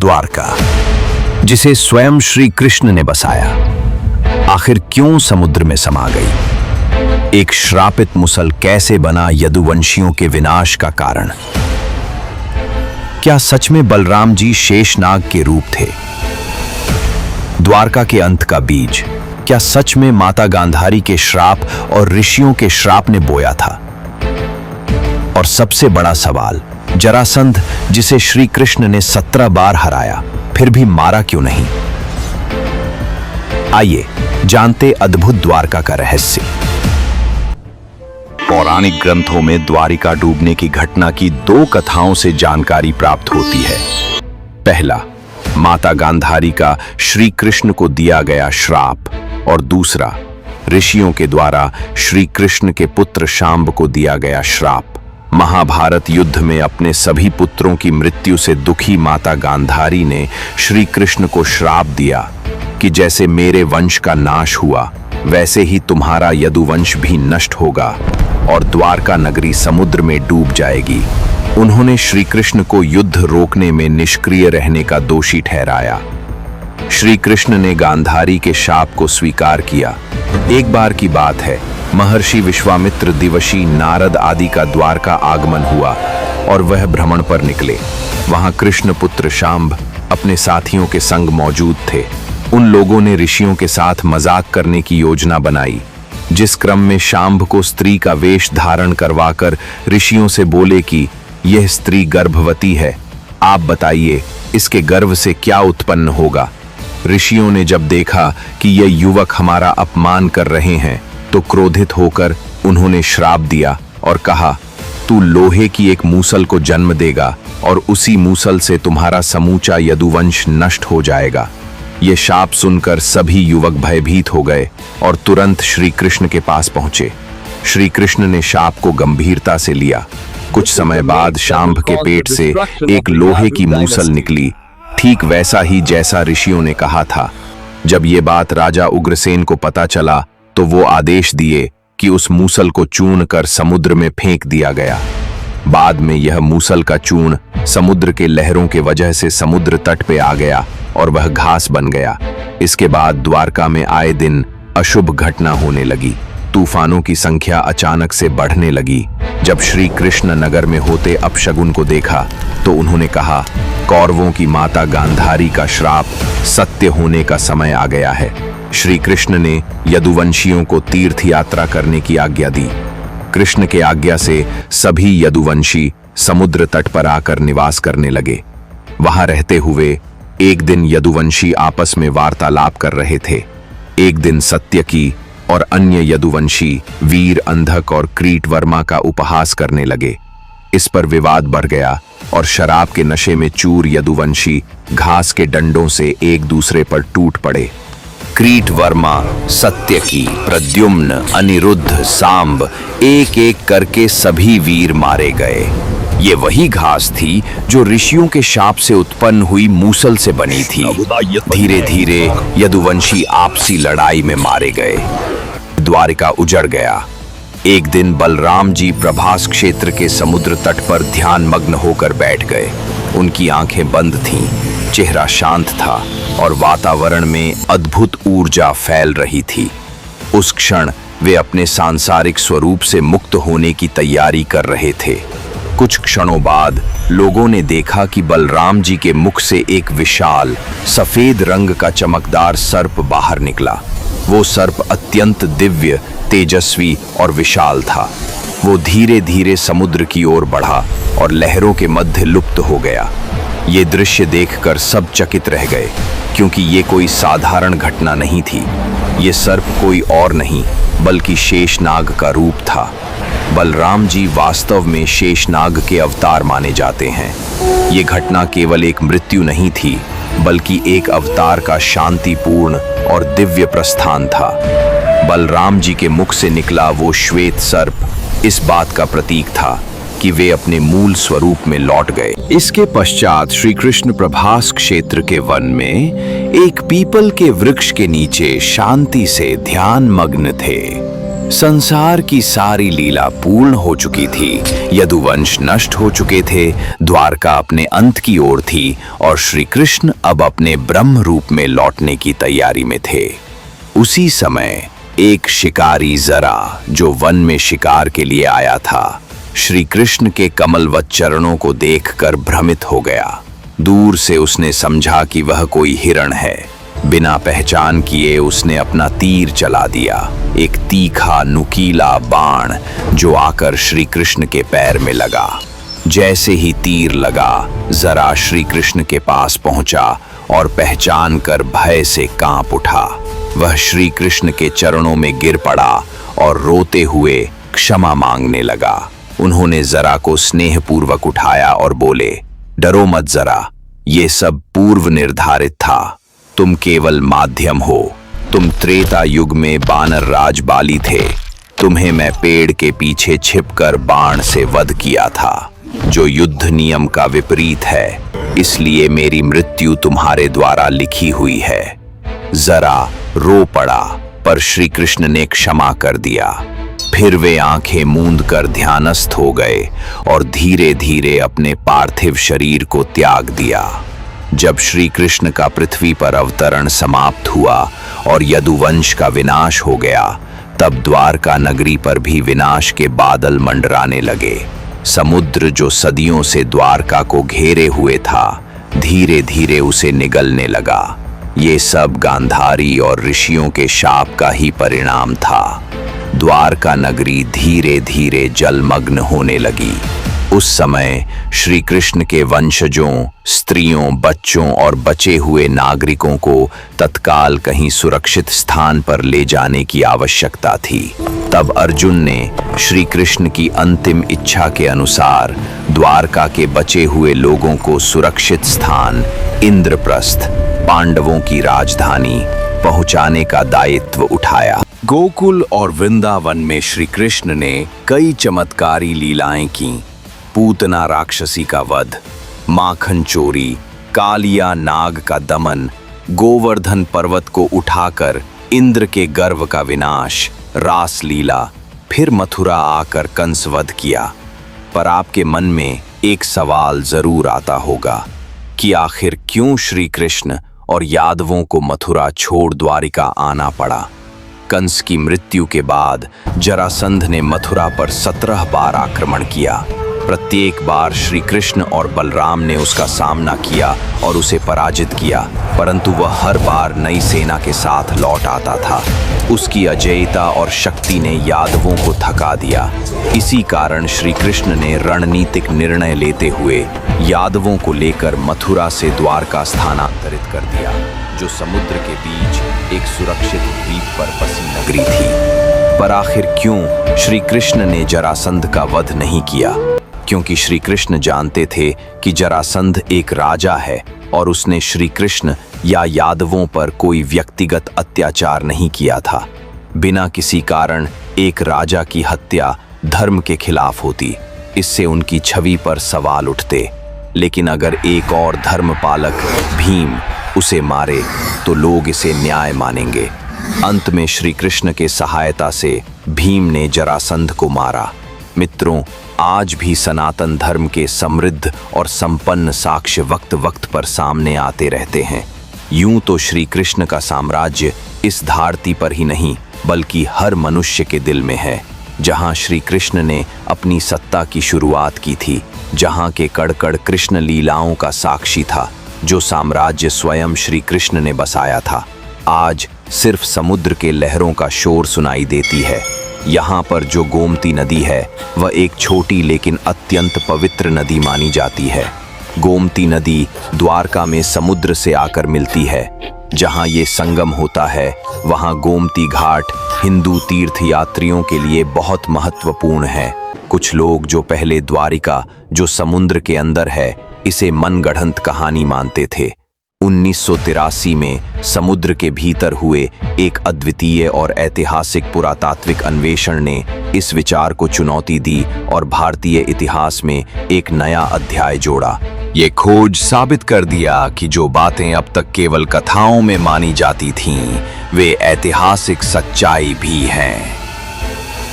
द्वारका, जिसे स्वयं श्री कृष्ण ने बसाया, आखिर क्यों समुद्र में समा गई? एक श्रापित मुसल कैसे बना यदुवंशियों के विनाश का कारण? क्या सच में बलराम जी शेषनाग के रूप थे? द्वारका के अंत का बीज क्या सच में माता गांधारी के श्राप और ऋषियों के श्राप ने बोया था? और सबसे बड़ा सवाल, जरासंध जिसे श्री कृष्ण ने 17 बार हराया, फिर भी मारा क्यों नहीं? आइए जानते अद्भुत द्वारका का रहस्य। पौराणिक ग्रंथों में द्वारिका डूबने की घटना की 2 कथाओं से जानकारी प्राप्त होती है। पहला, माता गांधारी का श्री कृष्ण को दिया गया श्राप, और दूसरा, ऋषियों के द्वारा श्री कृष्ण के पुत्र शांब को दिया गया श्राप। महाभारत युद्ध में अपने सभी पुत्रों की मृत्यु से दुखी माता गांधारी ने श्री कृष्ण को श्राप दिया कि जैसे मेरे वंश का नाश हुआ, वैसे ही तुम्हारा यदुवंश भी नष्ट होगा और द्वारका नगरी समुद्र में डूब जाएगी। उन्होंने श्री कृष्ण को युद्ध रोकने में निष्क्रिय रहने का दोषी ठहराया। श्री कृष्ण ने गांधारी के शाप को स्वीकार किया। एक बार की बात है, महर्षि विश्वामित्र, दिवशी, नारद आदि का द्वारका आगमन हुआ और वह भ्रमण पर निकले। वहां कृष्ण पुत्र शांब अपने साथियों के संग मौजूद थे। उन लोगों ने ऋषियों के साथ मजाक करने की योजना बनाई, जिस क्रम में शांब को स्त्री का वेश धारण करवाकर ऋषियों से बोले कि यह स्त्री गर्भवती है, आप बताइए इसके गर्भ से क्या उत्पन्न होगा। ऋषियों ने जब देखा कि यह युवक हमारा अपमान कर रहे हैं, तो क्रोधित होकर उन्होंने श्राप दिया और कहा, तू लोहे की एक मूसल को जन्म देगा और उसी मूसल से तुम्हारा समूचा यदुवंश नष्ट हो जाएगा। ये शाप सुनकर सभी युवक भयभीत हो गए और तुरंत श्री कृष्ण के पास पहुंचे। श्री कृष्ण ने शाप को गंभीरता से लिया। कुछ समय बाद शांब के पेट से एक लोहे की मूसल निकली, ठीक वैसा ही जैसा ऋषियों ने कहा था। जब ये बात राजा उग्रसेन को पता चला, तो वो आदेश दिए कि उस मूसल को चूर्ण कर समुद्र में फेंक दिया गया। बाद में यह मूसल का चूर्ण समुद्र के लहरों के वजह से समुद्र तट पे आ गया और वह घास बन गया। इसके बाद द्वारका में आए दिन अशुभ घटना होने लगी। तूफानों की संख्या अचानक से बढ़ने लगी। जब श्री कृष्ण नगर में होते अपशगुन को देखा, तो उन्होंने कहा, कौरवों की माता गांधारी का श्राप सत्य होने का समय आ गया है। श्री कृष्ण ने यदुवंशियों को तीर्थ यात्रा करने की आज्ञा दी। कृष्ण के आज्ञा से सभी यदुवंशी समुद्र तट पर आकर निवास करने लगे। वहां रहते हुए एक दिन यदुवंशी आपस में वार्तालाप कर रहे थे। एक दिन सत्यकी और अन्य यदुवंशी वीर अंधक और क्रीटवर्मा का उपहास करने लगे। इस पर विवाद बढ़ गया और शराब के नशे में चूर यदुवंशी घास के डंडों से एक दूसरे पर टूट पड़े। क्रीटवर्मा, सत्यकी, प्रद्युम्न, अनिरुद्ध, सांब, एक एक करके सभी वीर मारे गए। ये वही घास थी जो ऋषियों के शाप से उत्पन्न हुई मूसल से बनी थी। धीरे धीरे यदुवंशी आपसी लड़ाई में मारे गए। द्वारिका उजड़ गया। एक दिन बलराम जी प्रभास क्षेत्र के समुद्र तट पर ध्यान मग्न होकर बैठ गए। उनकी आंखें बंद थीं, चेहरा शांत था और वातावरण में अद्भुत ऊर्जा फैल रही थी। उस क्षण वे अपने सांसारिक स्वरूप से मुक्त होने की तैयारी कर रहे थे। कुछ क्षणों बाद लोगों ने देखा कि बलराम जी के मुख से एक विशाल सफेद रंग का चमकदार सर्प बाहर निकला। वो सर्प अत्यंत दिव्य, तेजस्वी और विशाल था। वो धीरे धीरे समुद्र की ओर बढ़ा और लहरों के मध्य लुप्त हो गया। ये दृश्य देखकर सब चकित रह गए, क्योंकि ये कोई साधारण घटना नहीं थी। ये सर्प कोई और नहीं बल्कि शेषनाग का रूप था। बलराम जी वास्तव में शेषनाग के अवतार माने जाते हैं। ये घटना केवल एक मृत्यु नहीं थी, बल्कि एक अवतार का शांतिपूर्ण और दिव्य प्रस्थान था। बलराम जी के मुख से निकला वो श्वेत सर्प इस बात का प्रतीक था कि वे अपने मूल स्वरूप में लौट गए। इसके पश्चात श्री कृष्ण प्रभास क्षेत्र के वन में एक पीपल के वृक्ष के नीचे शांति से ध्यान मग्न थे। संसार की सारी लीला पूर्ण हो चुकी थी। यदुवंश नष्ट हो चुके थे, द्वारका अपने अंत की ओर थी और श्री कृष्ण अब अपने ब्रह्म रूप में लौटने की तैयारी में थे। उसी समय एक शिकारी जरा, जो वन में शिकार के लिए आया था, श्री कृष्ण के कमलवत चरणों को देखकर भ्रमित हो गया। दूर से उसने समझा कि वह कोई हिरण है। बिना पहचान किए उसने अपना तीर चला दिया, एक तीखा नुकीला बाण जो आकर श्री कृष्ण के पैर में लगा। जैसे ही तीर लगा, जरा श्री कृष्ण के पास पहुंचा और पहचान कर भय से कांप उठा। वह श्री कृष्ण के चरणों में गिर पड़ा और रोते हुए क्षमा मांगने लगा। उन्होंने जरा को स्नेहपूर्वक उठाया और बोले, डरो मत जरा, ये सब पूर्व निर्धारित था। तुम केवल माध्यम हो। तुम त्रेता युग में बानर राज बाली थे। तुम्हें मैं पेड़ के पीछे छिपकर बाण से वध किया था, जो युद्ध नियम का विपरीत है। इसलिए मेरी मृत्यु तुम्हारे द्वारा लिखी हुई है। जरा रो पड़ा, पर श्री कृष्ण ने क्षमा कर दिया। फिर वे आंखें मूंद कर ध्यानस्थ हो गए और धीरे धीरे अपने पार्थिव शरीर को त्याग दिया। जब श्री कृष्ण का पृथ्वी पर अवतरण समाप्त हुआ और यदुवंश का विनाश हो गया, तब द्वारका नगरी पर भी विनाश के बादल मंडराने लगे। समुद्र जो सदियों से द्वारका को घेरे हुए था, धीरे धीरे उसे निगलने लगा। ये सब गांधारी और ऋषियों के शाप का ही परिणाम था। द्वारका नगरी धीरे धीरे जलमग्न होने लगी। उस समय श्री कृष्ण के वंशजों, स्त्रियों, बच्चों और बचे हुए नागरिकों को तत्काल कहीं सुरक्षित स्थान पर ले जाने की आवश्यकता थी। तब अर्जुन ने श्री कृष्ण की अंतिम इच्छा के अनुसार द्वारका के बचे हुए लोगों को सुरक्षित स्थान इंद्रप्रस्थ, पांडवों की राजधानी, पहुंचाने का दायित्व उठाया। गोकुल और वृंदावन में श्री कृष्ण ने कई चमत्कारी लीलाएं की। पूतना राक्षसी का वध, माखन चोरी, कालिया नाग का दमन, गोवर्धन पर्वत को उठाकर इंद्र के गर्व का विनाश, रास लीला, फिर मथुरा आकर कंस वध किया। पर आपके मन में एक सवाल जरूर आता होगा कि आखिर क्यों श्री कृष्ण और यादवों को मथुरा छोड़ द्वारिका आना पड़ा। कंस की मृत्यु के बाद जरासंध ने मथुरा पर 17 बार आक्रमण किया। प्रत्येक बार श्री कृष्ण और बलराम ने उसका सामना किया और उसे पराजित किया, परंतु वह हर बार नई सेना के साथ लौट आता था। उसकी अजेयता और शक्ति ने यादवों को थका दिया। इसी कारण श्री कृष्ण ने रणनीतिक निर्णय लेते हुए यादवों को लेकर मथुरा से द्वारका स्थानांतरित कर दिया, जो समुद्र के बीच एक सुरक्षित द्वीप पर बसी नगरी थी। पर आखिर क्यों श्री कृष्ण ने जरासंध का वध नहीं किया? क्योंकि श्री कृष्ण जानते थे कि जरासंध एक राजा है और उसने श्री कृष्ण या यादवों पर कोई व्यक्तिगत अत्याचार नहीं किया था। बिना किसी कारण एक राजा की हत्या धर्म के खिलाफ होती, इससे उनकी छवि पर सवाल उठते। लेकिन अगर एक और धर्मपालक भीम उसे मारे तो लोग इसे न्याय मानेंगे। अंत में श्री कृष्ण के सहायता से भीम ने जरासंध को मारा। मित्रों, आज भी सनातन धर्म के समृद्ध और संपन्न साक्ष्य वक्त वक्त पर सामने आते रहते हैं। यूं तो श्री कृष्ण का साम्राज्य इस धरती पर ही नहीं, बल्कि हर मनुष्य के दिल में है। जहां श्री कृष्ण ने अपनी सत्ता की शुरुआत की थी, जहां के कड़-कड़ कृष्ण लीलाओं का साक्षी था, जो साम्राज्य स्वयं श्री कृष्ण ने बसाया था, आज सिर्फ समुद्र के लहरों का शोर सुनाई देती है। यहाँ पर जो गोमती नदी है वह एक छोटी लेकिन अत्यंत पवित्र नदी मानी जाती है। गोमती नदी द्वारका में समुद्र से आकर मिलती है। जहाँ ये संगम होता है वहाँ गोमती घाट हिंदू तीर्थ यात्रियों के लिए बहुत महत्वपूर्ण है। कुछ लोग जो पहले द्वारिका, जो समुद्र के अंदर है, इसे मनगढ़ंत कहानी मानते थे। 1983 में समुद्र के भीतर हुए एक अद्वितीय और ऐतिहासिक पुरातात्विक अन्वेषण ने इस विचार को चुनौती दी और भारतीय इतिहास में एक नया अध्याय जोड़ा। ये खोज साबित कर दिया कि जो बातें अब तक केवल कथाओं में मानी जाती थीं, वे ऐतिहासिक सच्चाई भी हैं।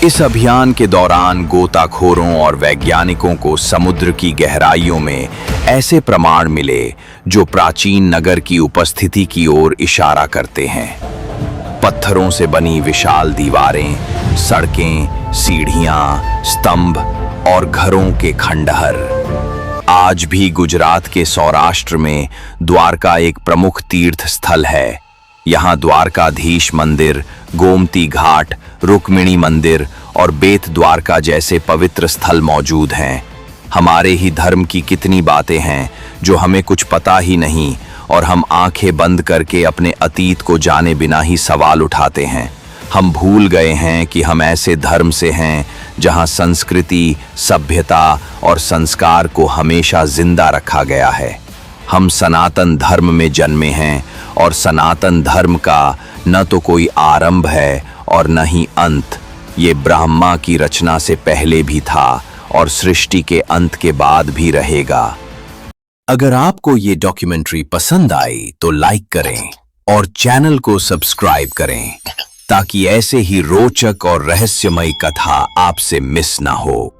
इस अभियान के दौरान गोताखोरों और वैज्ञानिकों को समुद्र की गहराइयों में ऐसे प्रमाण मिले जो प्राचीन नगर की उपस्थिति की ओर इशारा करते हैं। पत्थरों से बनी विशाल दीवारें, सड़कें, सीढ़ियां, स्तंभ और घरों के खंडहर। आज भी गुजरात के सौराष्ट्र में द्वारका एक प्रमुख तीर्थ स्थल है। यहाँ द्वारकाधीश मंदिर, गोमती घाट, रुक्मिणी मंदिर और बेत द्वारका जैसे पवित्र स्थल मौजूद हैं। हमारे ही धर्म की कितनी बातें हैं जो हमें कुछ पता ही नहीं, और हम आंखें बंद करके अपने अतीत को जाने बिना ही सवाल उठाते हैं। हम भूल गए हैं कि हम ऐसे धर्म से हैं जहां संस्कृति, सभ्यता और संस्कार को हमेशा जिंदा रखा गया है। हम सनातन धर्म में जन्मे हैं, और सनातन धर्म का न तो कोई आरंभ है और न ही अंत। ये ब्रह्मा की रचना से पहले भी था और सृष्टि के अंत के बाद भी रहेगा। अगर आपको ये डॉक्यूमेंट्री पसंद आई तो लाइक करें और चैनल को सब्सक्राइब करें ताकि ऐसे ही रोचक और रहस्यमयी कथा आपसे मिस ना हो।